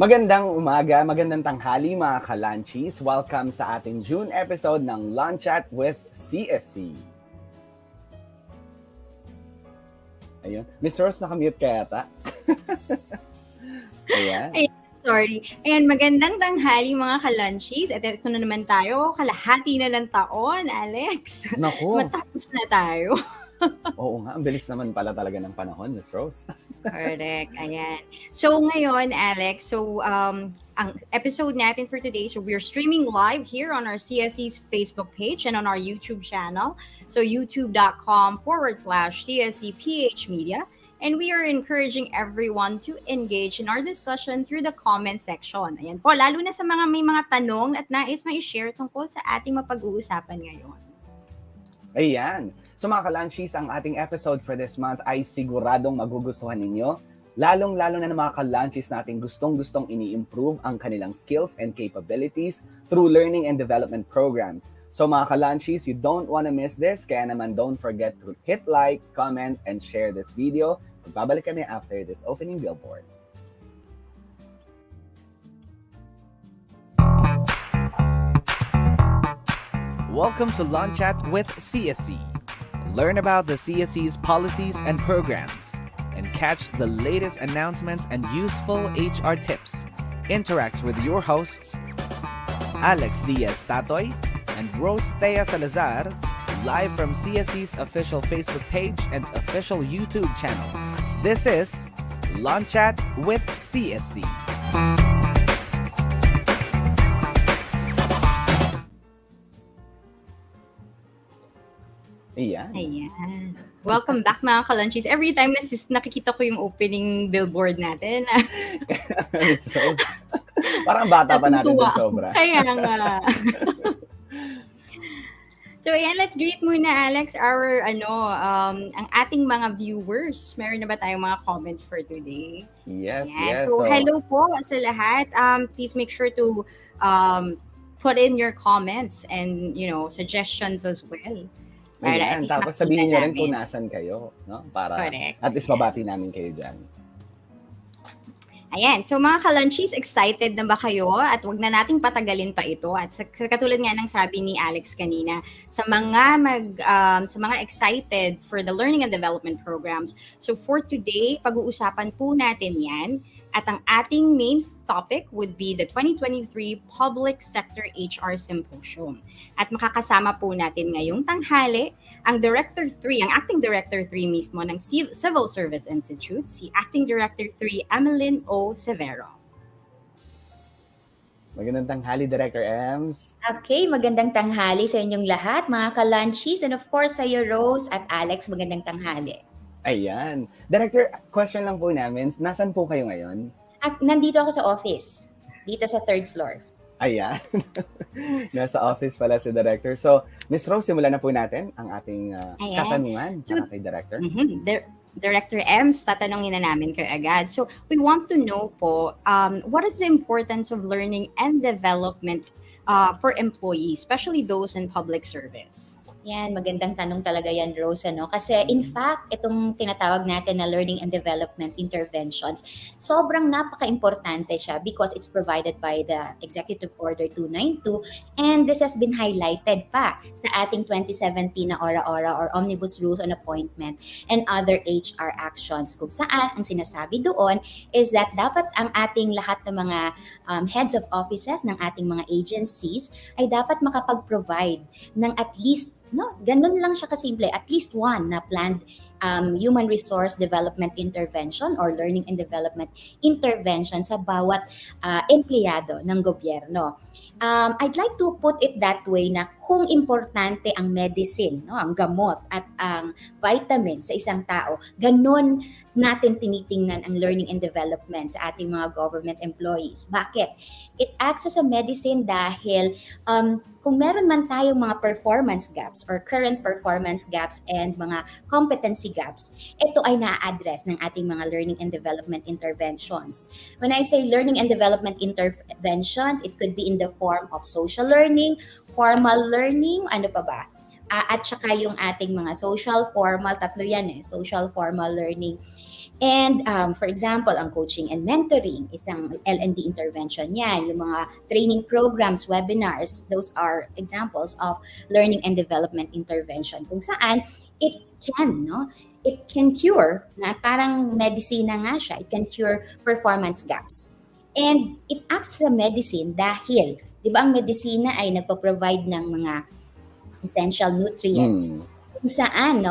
Magandang umaga, magandang tanghali mga ka-lunchies. Welcome sa ating June episode ng LunChat with CSC. Ayun. Miss Rose, nakamute ka yata? Ayan. Ayan, sorry. Ayan, magandang tanghali mga ka-lunchies. At ito na naman tayo, kalahati na ng taon, Alex. Naku. Matapos na tayo. Oo nga, ang bilis naman pala talaga ng panahon, Miss Rose. Correct, ayan. So ngayon, Alex, ang episode natin for today, so we're streaming live here on our CSC's Facebook page and on our YouTube channel. So youtube.com/CSCPH Media. And we are encouraging everyone to engage in our discussion through the comment section. Ayan po, lalo na sa mga may mga tanong at nais ma-share tungkol sa ating mapag-uusapan ngayon. Ayan. So mga ka-lunchies, ang ating episode for this month ay siguradong magugustuhan ninyo. Lalong-lalo na ng mga ka-lunchies natin gustong-gustong ini-improve ang kanilang skills and capabilities through learning and development programs. So mga ka-lunchies, you don't want to miss this. Kaya naman don't forget to hit like, comment, and share this video. Magbabalik kami after this opening billboard. Welcome to LunChat with CSC. Learn about the CSC's policies and programs and catch the latest announcements and useful HR tips. Interact with your hosts, Alex Diaz Tatoy and Rose Thea Salazar, live from CSC's official Facebook page and official YouTube channel. This is LunChat with CSC. Ayan. Welcome back mga ka-lunchies. Every time nakikita ko yung opening billboard natin. So, parang bata pa natin din sobra. Kaya nga. So ayan, let's greet muna Alex ang ating mga viewers. Meron na ba tayong mga comments for today? Yes, ayan. yes. So hello po sa lahat. Please make sure to put in your comments and suggestions as well. Ayan, tapos sabihin nyo rin kung nasan kayo, no? Para correct. At least mabati namin kayo dyan. Ayan, so mga ka-lunchies, excited na ba kayo? At wag na nating patagalin pa ito. At katulad nga ng sabi ni Alex kanina, sa mga excited for the learning and development programs. So for today, pag-uusapan po natin yan. At ang ating main topic would be the 2023 Public Sector HR Symposium. At makakasama po natin ngayong tanghali ang Acting Director 3 mismo ng Civil Service Institute, si Acting Director 3 EMYLIN O. SEVERO. Magandang tanghali, Director Ems. Okay, magandang tanghali sa inyong lahat, mga ka-lunchies. And of course, sa iyo, Rose at Alex, magandang tanghali. Ayan. Director, question lang po namin, nasan po kayo ngayon? Nandito ako sa office, dito sa 3rd floor. Ayan. Nasa office pala si Director. So, Ms. Rose, simulan na po natin ang ating katanungan sa kay Director. Director Ems, tatanungin na namin kayo agad. So, we want to know po, what is the importance of learning and development for employees, especially those in public service? Yan, magandang tanong talaga yan, Rose. Kasi in fact, itong tinatawag natin na learning and development interventions, sobrang napaka-importante siya because it's provided by the Executive Order 292 and this has been highlighted pa sa ating 2017 na ORA-ORA or Omnibus Rules on Appointment and other HR actions. Kung saan, ang sinasabi doon is that dapat ang ating lahat ng mga heads of offices ng ating mga agencies ay dapat makapag-provide ng at least ganun lang siya kasimple. At least one na planned human resource development intervention or learning and development intervention sa bawat empleyado ng gobyerno. I'd like to put it that way na kung importante ang medicine, ang gamot at ang vitamin sa isang tao, ganun natin tinitingnan ang learning and development sa ating mga government employees. Bakit? It acts as a medicine dahil kung meron man tayong mga performance gaps or current performance gaps and mga competency gaps, ito ay na-address ng ating mga learning and development interventions. When I say learning and development interventions, it could be in the form of social learning, formal learning, ano pa ba? at saka yung ating mga social, formal, tatlo yan social, formal learning. And for example, ang coaching and mentoring, isang L&D intervention yan. Yung mga training programs, webinars, those are examples of learning and development intervention kung saan it can, it can cure, na parang medisina nga siya, it can cure performance gaps. And it acts as a medicine dahil, di ba ang medisina ay nagpo-provide ng mga essential nutrients kung saan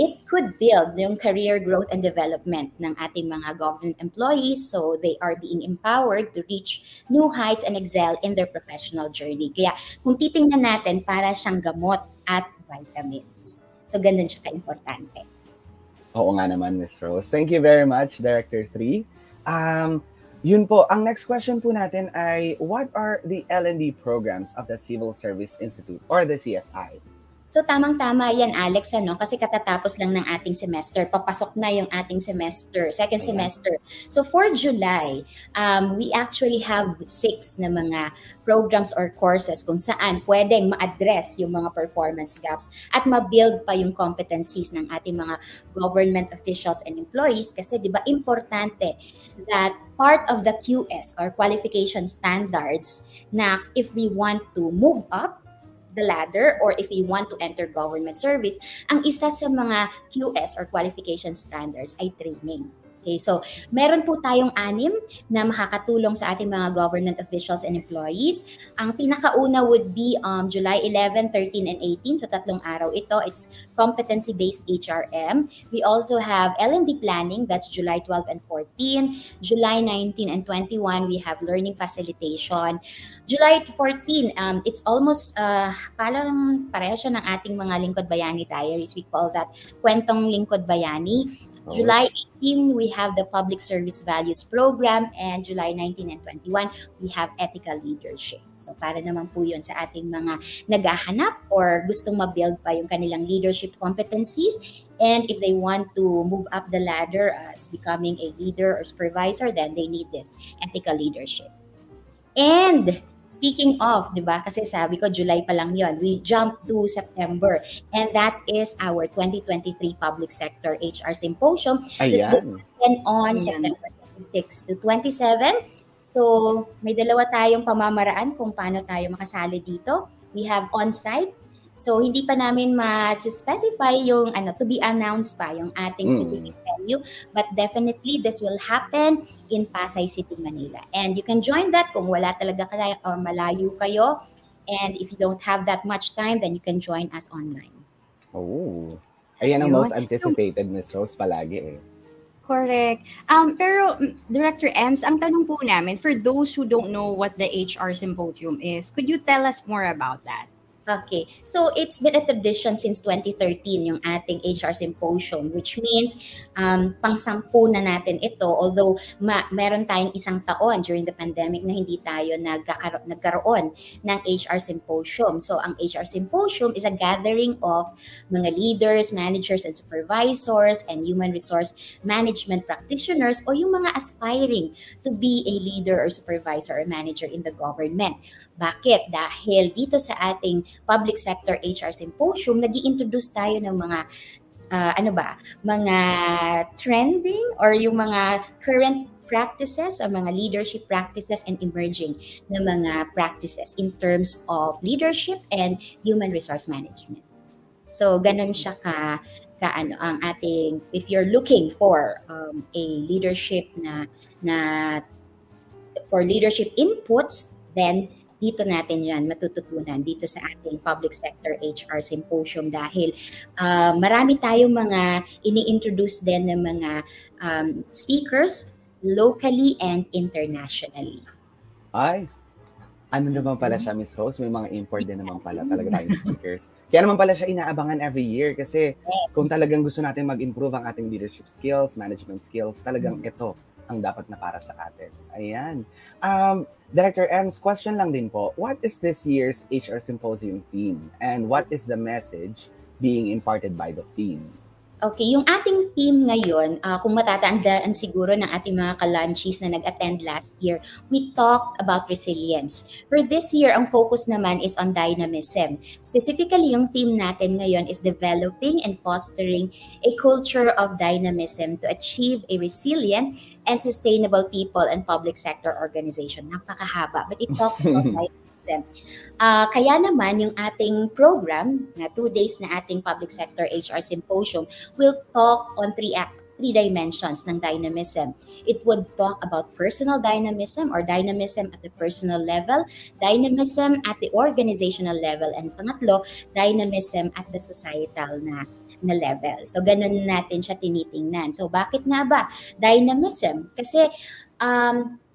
it could build yung career growth and development ng ating mga government employees, so they are being empowered to reach new heights and excel in their professional journey. Kaya kung titingnan natin, para siyang gamot at vitamins. So ganun siya ka-importante. Oo nga naman, Ms. Rose. Thank you very much, Director 3. Yun po, ang next question po natin ay, what are the L&D programs of the Civil Service Institute or the CSI? So tamang-tama yan, Alex, kasi katatapos lang ng ating semester. Papasok na yung ating semester, second semester. So for July, we actually have 6 na mga programs or courses kung saan pwedeng ma-address yung mga performance gaps at ma-build pa yung competencies ng ating mga government officials and employees. Kasi di ba importante that part of the QS or qualification standards na if we want to move up the ladder or if we want to enter government service, ang isa sa mga QS or qualification standards ay training. Okay, so meron po tayong 6 na makakatulong sa ating mga government officials and employees. Ang pinakauna would be July 11, 13, and 18. So 3 araw ito. It's competency-based HRM. We also have L&D planning. That's July 12 and 14. July 19 and 21, we have learning facilitation. July 14, it's almost parang pareho siya ng ating mga Lingkod Bayani diaries. We call that Kwentong Lingkod Bayani. July 18, we have the Public Service Values Program, and July 19 and 21, we have Ethical Leadership. So para naman po yun sa ating mga naghahanap or gustong ma-build pa yung kanilang leadership competencies, and if they want to move up the ladder as becoming a leader or supervisor, then they need this Ethical Leadership. And speaking of, di ba, kasi sabi ko July pa lang yon, we jump to September, and that is our 2023 Public Sector HR Symposium. This will happen on September 26 to 27. So may dalawa tayong pamamaraan kung paano tayo makasali dito. We have on-site. So hindi pa namin ma-specify yung to be announced pa yung ating specific venue, but definitely this will happen in Pasay City, Manila. And you can join that kung wala talaga kayo or malayo kayo. And if you don't have that much time, then you can join us online. Oh, ayan ang most anticipated, Ms. Rose, palagi Correct. Pero Director Ems, ang tanong po namin, for those who don't know what the HR Symposium is, could you tell us more about that? Okay. So it's been a tradition since 2013 yung ating HR Symposium, which means pang-10 na natin ito, although meron tayong 1 taon during the pandemic na hindi tayo nagkaroon ng HR Symposium. So ang HR Symposium is a gathering of mga leaders, managers, and supervisors and human resource management practitioners o yung mga aspiring to be a leader or supervisor or manager in the government. Bakit? Dahil dito sa ating Public Sector HR Symposium, nag-i-introduce tayo ng mga mga trending or yung mga current practices or mga leadership practices and emerging na mga practices in terms of leadership and human resource management. So ganun siya ang ating, if you're looking for a leadership na for leadership inputs, then dito natin yan matututunan dito sa ating Public Sector HR Symposium dahil marami tayong mga ini-introduce din ng mga speakers locally and internationally. Ay, ano naman pala siya, Ms. Rose? May mga import din naman pala talaga tayong speakers. Kaya naman pala siya inaabangan every year kasi kung talagang gusto natin mag-improve ang ating leadership skills, management skills, talagang ito ang dapat na para sa atin. Ayan. Director Ems, question lang din po, what is this year's HR Symposium theme and what is the message being imparted by the theme? Okay, yung ating team ngayon, kung matatandaan siguro ng ating mga ka-lunchies na nag-attend last year, we talked about resilience. For this year, ang focus naman is on dynamism. Specifically, yung team natin ngayon is developing and fostering a culture of dynamism to achieve a resilient and sustainable people and public sector organization. Napakahaba, but it talks about dynamism. Kaya naman yung ating program na 2 days na ating Public Sector HR Symposium will talk on three dimensions ng dynamism. It would talk about personal dynamism or dynamism at the personal level, dynamism at the organizational level, and pangatlo, dynamism at the societal na level. So, ganun natin siya tinitingnan. So, bakit nga ba dynamism? Kasi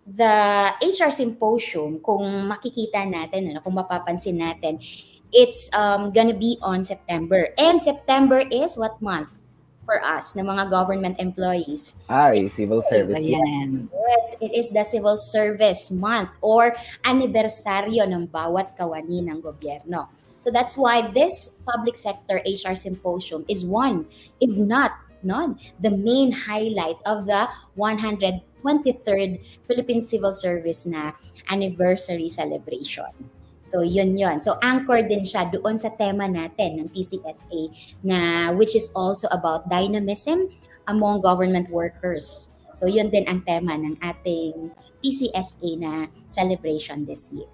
the HR Symposium, kung makikita natin, kung mapapansin natin, it's gonna be on September. And September is what month for us, na mga government employees? Civil service. Ayan. Yes, it is the Civil Service Month or anibersaryo ng bawat kawani ng gobyerno. So that's why this Public Sector HR Symposium is one, if not the main highlight of the 123rd Philippine Civil Service na anniversary celebration. So yun. So anchor din siya doon sa tema natin ng PCSA na which is also about dynamism among government workers. So yun din ang tema ng ating PCSA na celebration this year.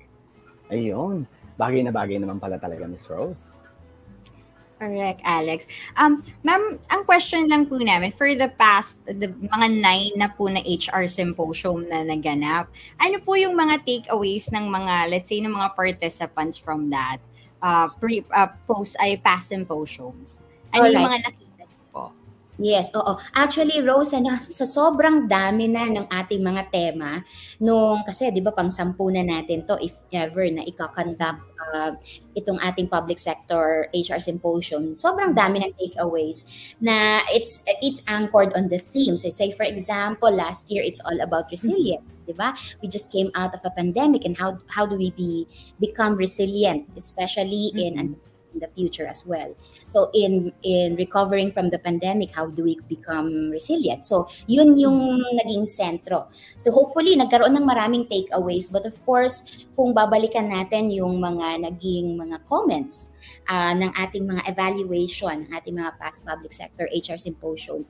Ayun. Bagay na bagay naman pala talaga, Miss Rose. Correct, Alex. Ma'am, ang question lang po namin, for the mga 9 na po na HR Symposium na naganap, ano po yung mga takeaways ng mga, let's say, ng mga participants from that past symposiums? Ano yung mga nakita niyo po? Yes, oo. Actually, Rose, sa sobrang dami na ng ating mga tema, kasi di ba pang 10 na natin to if ever na ikakonduct itong ating Public Sector HR Symposium, sobrang dami ng takeaways na it's anchored on the themes. So say for example, last year it's all about resilience, di ba? We just came out of a pandemic and how do we become resilient, especially in the future as well. So in recovering from the pandemic, how do we become resilient? So yun yung naging sentro. So hopefully nagkaroon ng maraming takeaways, but of course kung babalikan natin yung mga naging mga comments ng ating mga evaluation, ng ating mga past Public Sector HR Symposium,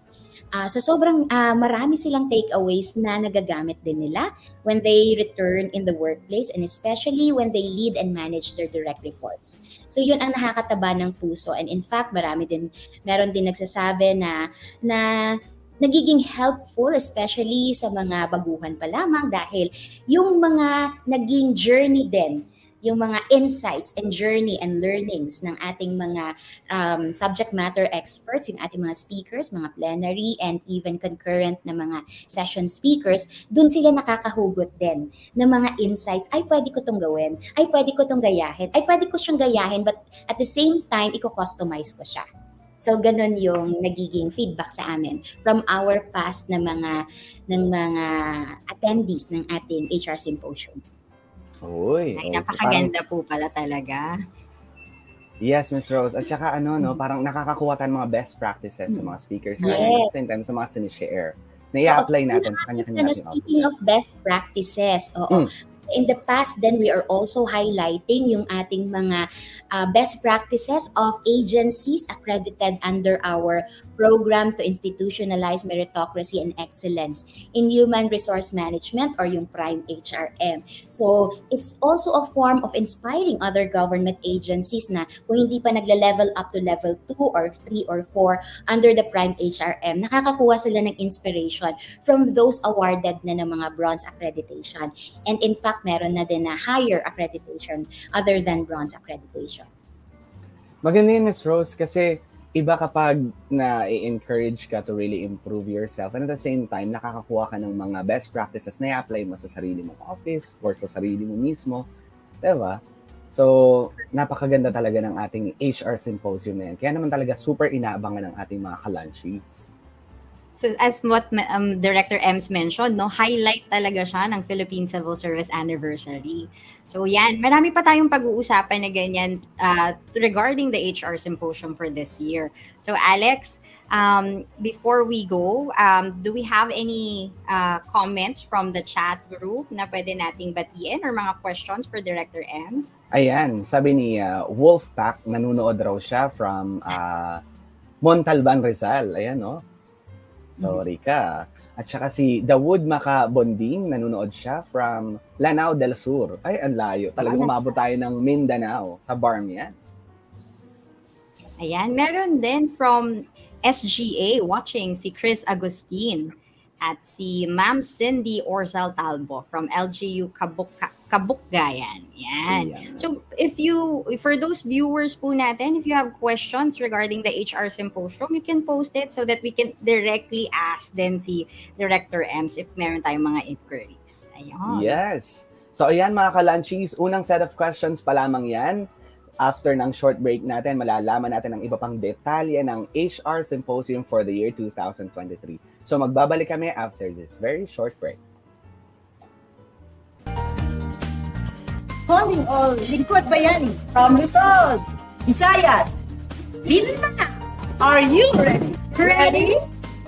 so sobrang marami silang takeaways na nagagamit din nila when they return in the workplace and especially when they lead and manage their direct reports. So yun ang nakakataba ng puso, and in fact meron din nagsasabi na nagiging helpful especially sa mga baguhan pa lamang dahil yung mga naging journey din, yung mga insights and journey and learnings ng ating mga subject matter experts, yung ating mga speakers, mga plenary, and even concurrent na mga session speakers, dun sila nakakahugot din ng mga insights. Ay, pwede ko itong gawin. Ay, pwede ko itong gayahin. Ay, pwede ko siyang gayahin, but at the same time, i-customize ko siya. So, ganun yung nagiging feedback sa amin from our past na mga attendees ng ating HR Symposium. Uy. Ay, napakaganda po pala talaga. Yes, Miss Rose. At saka parang nakakakuha tayo ng mga best practices sa mga speakers. Yes. At the same time, sa mga sinishare. Na i-apply natin sa kanya-kanya natin. Speaking of best practices, in the past then we are also highlighting yung ating mga best practices of agencies accredited under our program to institutionalize meritocracy and excellence in human resource management or yung Prime HRM. So it's also a form of inspiring other government agencies na kung hindi pa nagle-level up to level 2 or 3 or 4 under the Prime HRM, nakakakuha sila ng inspiration from those awarded na ng mga bronze accreditation. And in fact, meron na din na higher accreditation other than bronze accreditation. Maganda yun, Ms. Rose, kasi iba kapag na-encourage ka to really improve yourself and at the same time, nakakakuha ka ng mga best practices na i-apply mo sa sarili mong office or sa sarili mo mismo. Diba? So, napakaganda talaga ng ating HR Symposium na yan. Kaya naman talaga super inaabangan ng ating mga ka-lunchies. So as what Director Ems mentioned, no, highlight talaga siya ng Philippine Civil Service Anniversary. So yan, marami pa tayong pag-uusapan na ganyan regarding the HR Symposium for this year. So Alex, before we go, do we have any comments from the chat group na pwede nating batiin or mga questions for Director Ems? Ayan, sabi ni Wolfpack, nanonood raw siya from Montalban, Rizal. Ayan, no? Sorry ka. At saka si Dawood Maka Bonding, nanonood siya from Lanao del Sur. Ay, ang layo. Talagang umabot tayo ng Mindanao. Sa Barm yan. Ayan, meron din from SGA watching si Chris Agustin at si Ma'am Cindy Orzal Talbo from LGU Kabukgayan. Yan. Ayan. So for those viewers po natin, if you have questions regarding the HR Symposium, you can post it so that we can directly ask then si Director Ems if meron tayong mga inquiries. Ayan. Yes. So ayan mga ka-lunchies, unang set of questions pa lamang yan. After ng short break natin, malalaman natin ang iba pang detalye ng HR Symposium for the year 2023. So magbabalik kami after this very short break. Calling all Lingkod Bayani from Rizal, Visayas. Bilin na! Are you ready? Ready?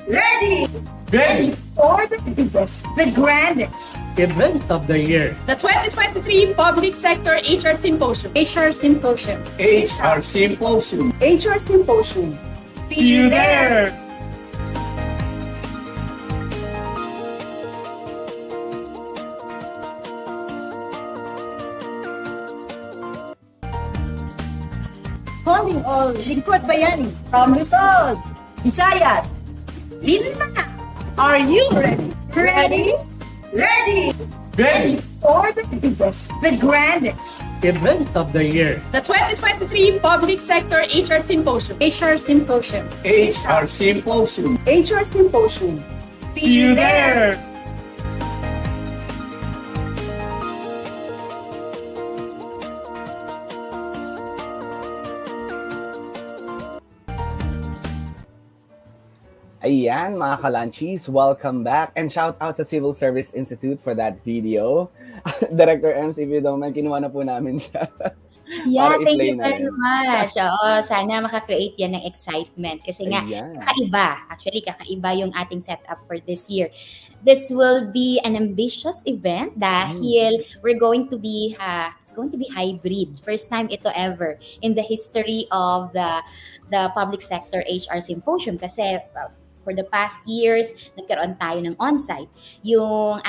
Ready! Ready! For the biggest, the grandest, Event of the year. the 2023 Public Sector HR Symposium. HR Symposium. HR Symposium. HR Symposium. See you there! Calling all Lingkod Bayani from Rizal, Visayas. Bilin na! Are you ready? Ready? Ready! Ready! For the biggest, the grandest, Event of the year. the 2023 Public Sector HR Symposium. HR Symposium. HR Symposium. HR Symposium. See you there! Ayan, mga ka-lunchies, welcome back. And shout out sa Civil Service Institute for that video. Director Ems, if you don't mind, kinuha na po namin siya. Yeah, Para thank i-play you na very rin. much. Oo, sana makakreate yan ng excitement. Kasi nga, Ayan. kakaiba. Actually, kakaiba yung ating setup for this year. This will be an ambitious event dahil we're going to be, it's going to be hybrid. First time ito ever in the history of the Public Sector HR Symposium. Kasi for the past years, nagkaroon tayo ng on-site. Yung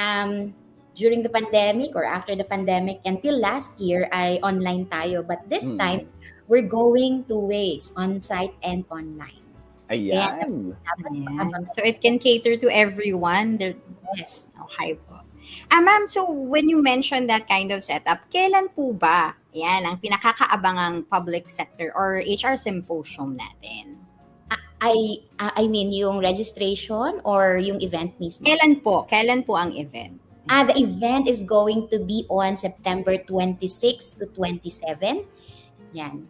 during the pandemic or after the pandemic until last year ay online tayo. But this time, we're going two ways, on-site and online. Ayan. Ayan. So it can cater to everyone. Yes. Okay po. Ma'am, so when you mentioned that kind of setup, kailan po ba yan ang pinakakaabangang public sector or HR symposium natin? I mean, yung registration or yung event mismo? Kailan po? Kailan po ang event? The event is going to be on September 26 to 27. Yan.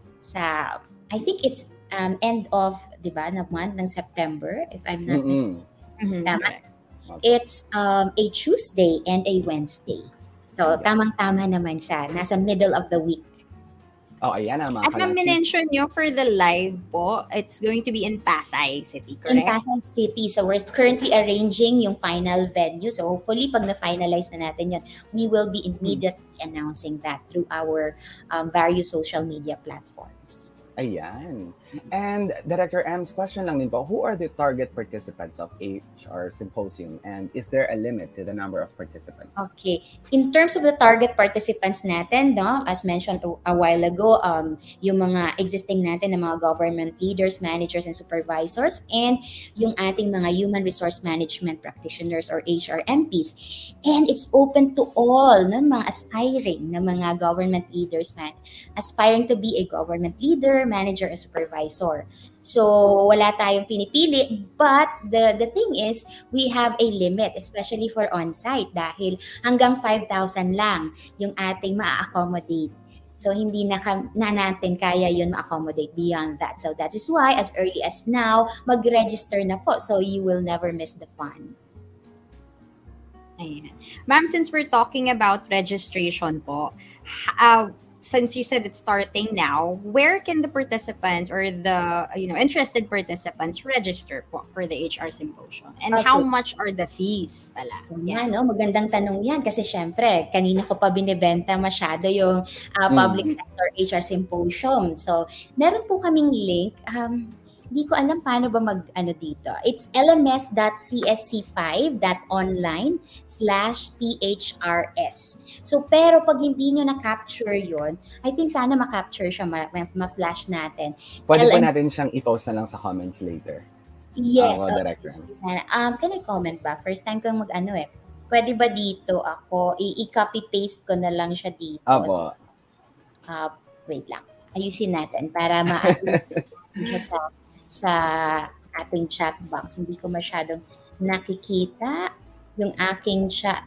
I think it's end of, di ba, na month ng September, if I'm not mistaken. Tama. It's a Tuesday and a Wednesday. So, tamang-tama naman siya. Nasa middle of the week. Oh, ayan na mga At na-mention nyo for the live po, it's going to be in Pasay City, correct? In Pasay City. So, we're currently arranging yung final venue. So, hopefully, pag na-finalize na natin yun, we will be immediately announcing that through our various social media platforms. Ayan. And Director M's question lang din po, who are the target participants of HR Symposium? And is there a limit to the number of participants? Okay. In terms of the target participants natin, no, as mentioned a while ago, yung mga existing natin na mga government leaders, managers, and supervisors, and yung ating mga human resource management practitioners or HR MPs. And it's open to all, no, mga aspiring na mga government leaders, aspiring to be a government leader, manager, and supervisor. So, wala tayong pinipili. But the thing is, we have a limit, especially for on-site, dahil hanggang 5,000 lang yung ating ma-accommodate. So hindi na natin kaya yun ma-accommodate beyond that. So that is why as early as now, mag-register na po so you will never miss the fun. Ayan. Ma'am, since we're talking about registration po, since you said it's starting now, where can the participants or the interested participants register po for the HR Symposium? And how much are the fees pala? Yeah. No, magandang tanong yan kasi syempre, kanina ko pa binibenta masyado yung Public Sector HR Symposium. So, meron po kaming link. Hindi ko alam paano ba dito. It's lms.csc5.online/phrs. So, pero pag hindi nyo na-capture yun, I think sana ma-capture siya, ma-flash natin. Pwede po natin siyang i-post na lang sa comments later. Yes. Director. Can I comment ba? First time kong Pwede ba dito ako, i-copy-paste ko na lang siya dito? Opo. So, wait lang. Ayusin natin para ma-siya sa ating chat box. Hindi ko masyadong nakikita yung aking chat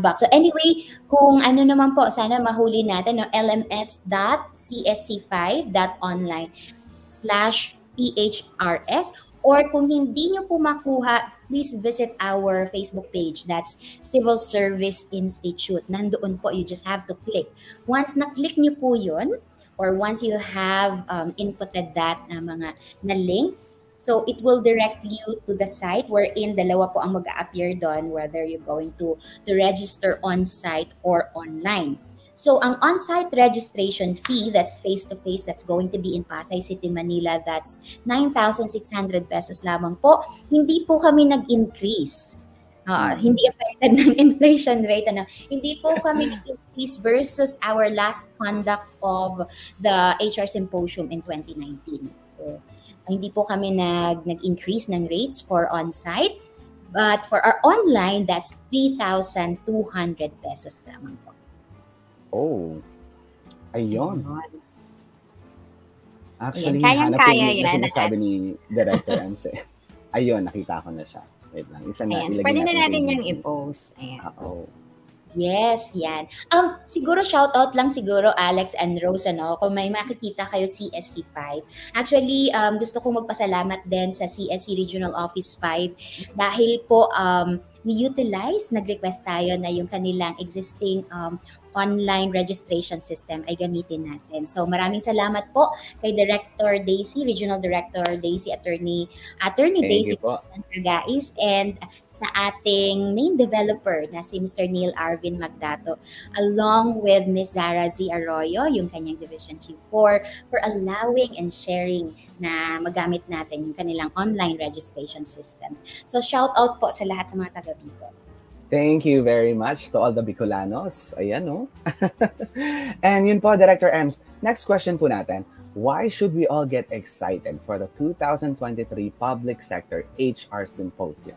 box. So anyway, kung ano naman po, sana mahuli natin, lms.csc5.online/phrs, or kung hindi nyo po makuha, please visit our Facebook page. That's Civil Service Institute. Nandoon po, you just have to click. Once na-click nyo po yun, or once you have inputted that na link, so it will direct you to the site wherein dalawa po ang mag-a-appear doon, whether you're going to register on-site or online. So ang on-site registration fee, that's face-to-face, that's going to be in Pasay City, Manila, that's 9,600 pesos lamang po. Hindi po kami nag-increase. Hindi affected ng inflation rate. Hindi po kami nag-increase versus our last conduct of the HR Symposium in 2019. So, hindi po kami nag-increase ng rates for on-site. But for our online, that's 3,200 pesos lamang po. Oh, ayun. Actually, kaya yan. Sinasabi ni Director MC. Ayun, nakita ko na siya. Wait lang. Isa na. Ayan. So, pwede na natin yung i-post. Ayan. Yes, yan. Siguro shoutout lang siguro Alex and Rose, kung may makikita kayo CSC5. Actually, gusto kong magpasalamat din sa CSC Regional Office 5 dahil po nag-request tayo na yung kanilang existing online registration system ay gamitin natin. So maraming salamat po kay Director Daisy, Regional Director Daisy, Attorney Daisy Tragais, and sa ating main developer na si Mr. Neil Arvin Magdato, along with Ms. Zara Z. Arroyo, yung kanyang Division Chief for allowing and sharing na magamit natin yung kanilang online registration system. So shout out po sa lahat ng mga taga-Bicol. Thank you very much to all the Bicolanos. Ayan, no? And yun po, Director Ems. Next question po natin. Why should we all get excited for the 2023 Public Sector HR Symposium?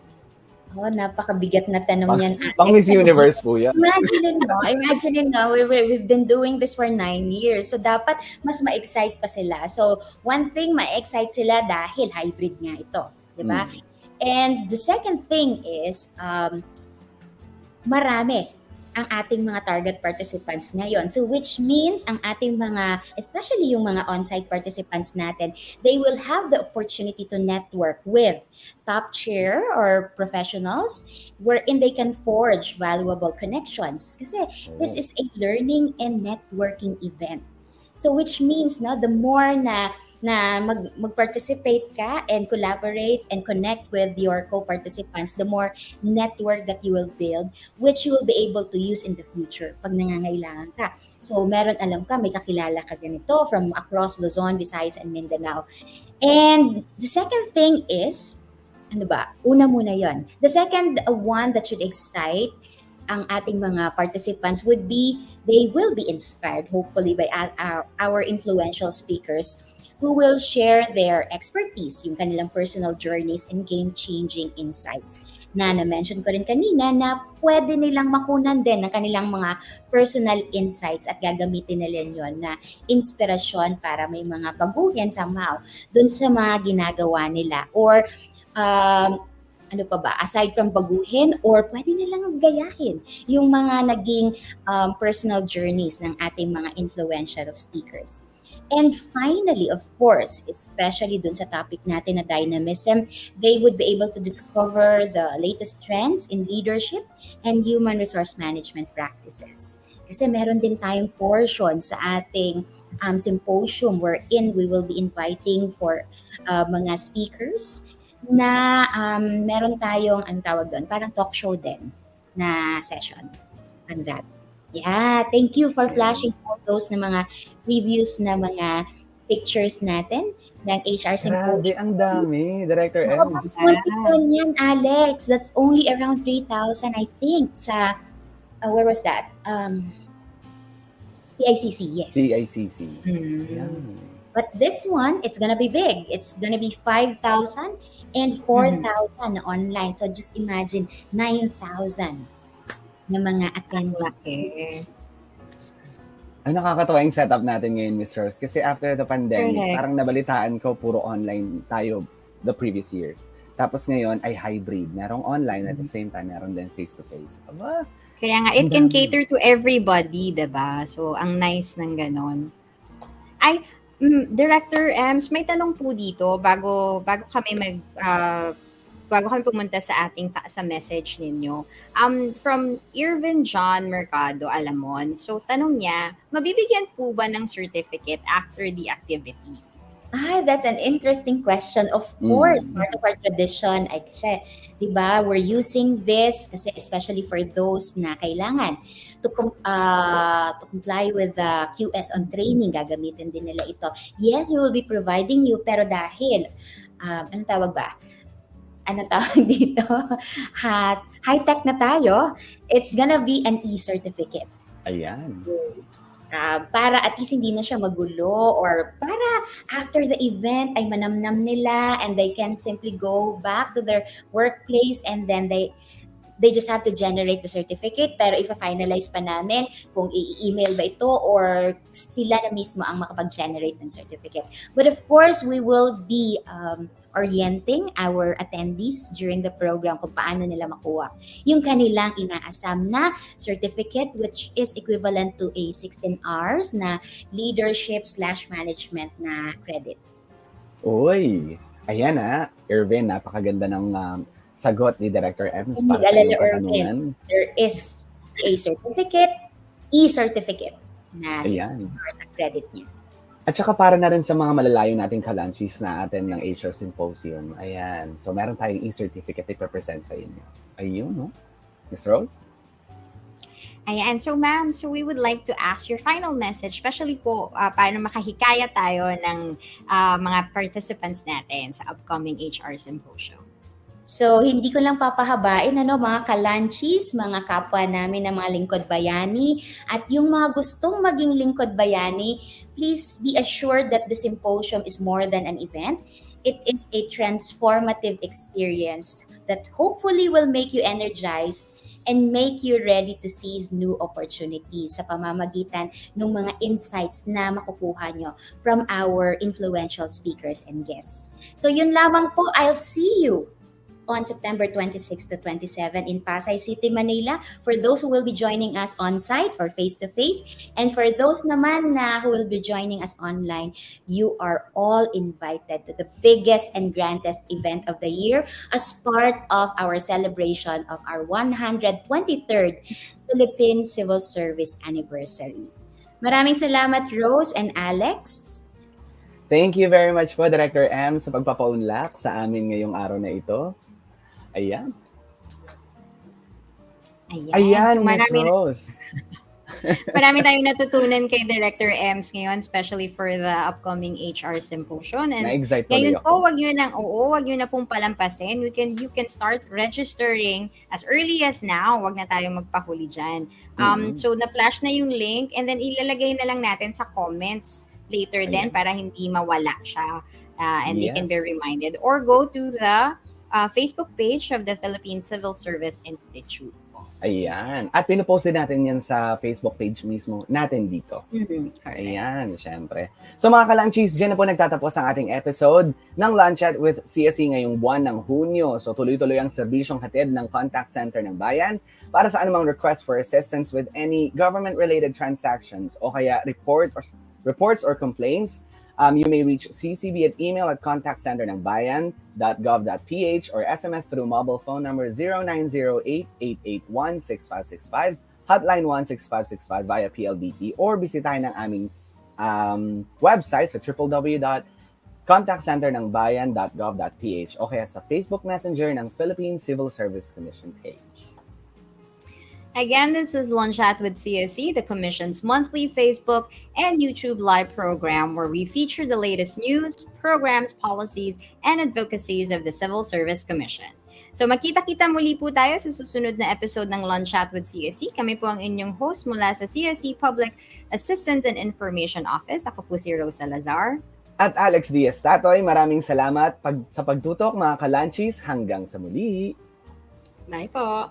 Napakabigat na tanong yan. Pang Miss Universe po yan. Imagine no, we've been doing this for 9 years. So dapat mas ma-excite pa sila. So one thing, ma-excite sila dahil hybrid nga ito. Diba? And the second thing is, marami ang ating mga target participants ngayon. So which means ang ating mga, especially yung mga on-site participants natin, they will have the opportunity to network with top tier or professionals wherein they can forge valuable connections. Kasi this is a learning and networking event. So which means the more na mag-participate ka and collaborate and connect with your co-participants, the more network that you will build, which you will be able to use in the future pag nangangailangan ka. So, alam ka, may kakilala ka ganito from across Luzon, Visayas, and Mindanao. And the second thing is, una muna yon. The second one that should excite ang ating mga participants would be, they will be inspired, hopefully, by our influential speakers who will share their expertise, yung kanilang personal journeys and game-changing insights na na-mention ko rin kanina na pwede nilang makunan din ng kanilang mga personal insights at gagamitin nila yun na inspirasyon para may mga baguhin somehow dun sa mga ginagawa nila or ano pa ba, aside from baguhin or pwede nilang gayahin yung mga naging personal journeys ng ating mga influential speakers. And finally, of course, especially dun sa topic natin na dynamism, they would be able to discover the latest trends in leadership and human resource management practices. Kasi meron din tayong portion sa ating symposium wherein we will be inviting for mga speakers na meron tayong, ang tawag doon, parang talk show din na session on that. Yeah, thank you for flashing photos ng mga previews na mga pictures natin ng HR Symposium. Grabe, ang dami, Director So, Ems. multiple yan, Alex. That's only around 3,000, I think, sa, where was that? PICC, yes. CICC. Mm. But this one, it's gonna be big. It's gonna be 5,000 and 4,000 na online. So just imagine 9,000 na mga attendees. Ang nakakatawa yung setup natin ngayon, Miss Rose. Kasi after the pandemic, Correct. parang nabalitaan ko puro online tayo the previous years. Tapos ngayon ay hybrid. Merong online at the same time, meron din face-to-face. Aba, Kaya nga, it can cater to everybody, diba? So, ang nice ng ganon. Ay, Director Ems, may tanong po dito bago kami bago kami pumunta sa ating sa message ninyo. From Irvin John Mercado Alamon. So, tanong niya, mabibigyan po ba ng certificate after the activity? That's an interesting question. Of course, part of our tradition ay kasi, di ba, we're using this kasi especially for those na kailangan to comply with the QS on training, gagamitin din nila ito. Yes, we will be providing you, pero dahil, ano tawag dito? High-tech na tayo, it's gonna be an e-certificate. ayan. Para at least hindi na siya magulo or para after the event ay manamnam nila and they can simply go back to their workplace and then they just have to generate the certificate. Pero i-finalize pa namin kung i-email ba ito or sila na mismo ang makapag-generate ng certificate. But of course, we will be orienting our attendees during the program kung paano nila makuha yung kanilang inaasam na certificate, which is equivalent to a 16 hours na leadership/management na credit. Uy, ayan Irvin, napakaganda ng sagot ni Director Ems Hindi para sa alala, iyong Irvin. katanungan. There is a certificate, e-certificate na 16 Ayan. hours ang credit niya. At saka para na rin sa mga malalayo nating ka-lunchies na atin ng HR Symposium. Ayan. So, meron tayong e-certificate i-present sa inyo. Ayun, no? Miss Rose? Ayan. So, ma'am, we would like to ask your final message, especially po paano makahikaya tayo ng mga participants natin sa upcoming HR Symposium. So, hindi ko lang papahabain, mga ka-lunchies, mga kapwa namin na mga lingkod bayani, at yung mga gustong maging lingkod bayani, please be assured that the symposium is more than an event. It is a transformative experience that hopefully will make you energized and make you ready to seize new opportunities sa pamamagitan ng mga insights na makukuha nyo from our influential speakers and guests. So, yun lamang po. I'll see you on September 26 to 27 in Pasay City, Manila, for those who will be joining us on-site or face-to-face. And for those naman who will be joining us online, you are all invited to the biggest and grandest event of the year as part of our celebration of our 123rd Philippine Civil Service Anniversary. Maraming salamat, Rose and Alex. Thank you very much po, Director M, sa pagpapaunlak sa amin ngayong araw na ito. Ayan. Ayan. So, Miss Rose. marami tayong natutunan kay Director Ems ngayon, especially for the upcoming HR Symposium. And Na-excite ngayon tuloy ako. wag nyo na pong palampasin. You can start registering as early as now. Wag na tayong magpahuli dyan. So, na-flash na yung link and then ilalagay na lang natin sa comments later din para hindi mawala siya. And they can be reminded. Or go to the Facebook page of the Philippine Civil Service Institute. Ayan. At pinupost din natin yan sa Facebook page mismo natin dito. Correct. Ayan, syempre. So mga ka-lunchies, dyan na po nagtatapos ang ating episode ng LunChat with CSC ngayong buwan ng Hunyo. So tuloy-tuloy ang serbisyong hatid ng Contact Center ng Bayan para sa anumang request for assistance with any government-related transactions o kaya reports or complaints. You may reach CCB at email at contactcenternangbayan.gov.ph or SMS through mobile phone number 0908-881-6565, hotline 16565 via PLDT, or bisitahin ang aming website sa www.contactcenternangbayan.gov.ph o kaya sa Facebook Messenger ng Philippine Civil Service Commission page. Again, this is LunChat with CSC, the Commission's monthly Facebook and YouTube live program where we feature the latest news, programs, policies, and advocacies of the Civil Service Commission. So magkita-kita muli po tayo sa susunod na episode ng LunChat with CSC. Kami po ang inyong host mula sa CSC Public Assistance and Information Office. Ako po si Rosa Lazar. At Alex Diaz Tatoy, maraming salamat sa pagtutok mga ka-lunchies. Hanggang sa muli. Bye po.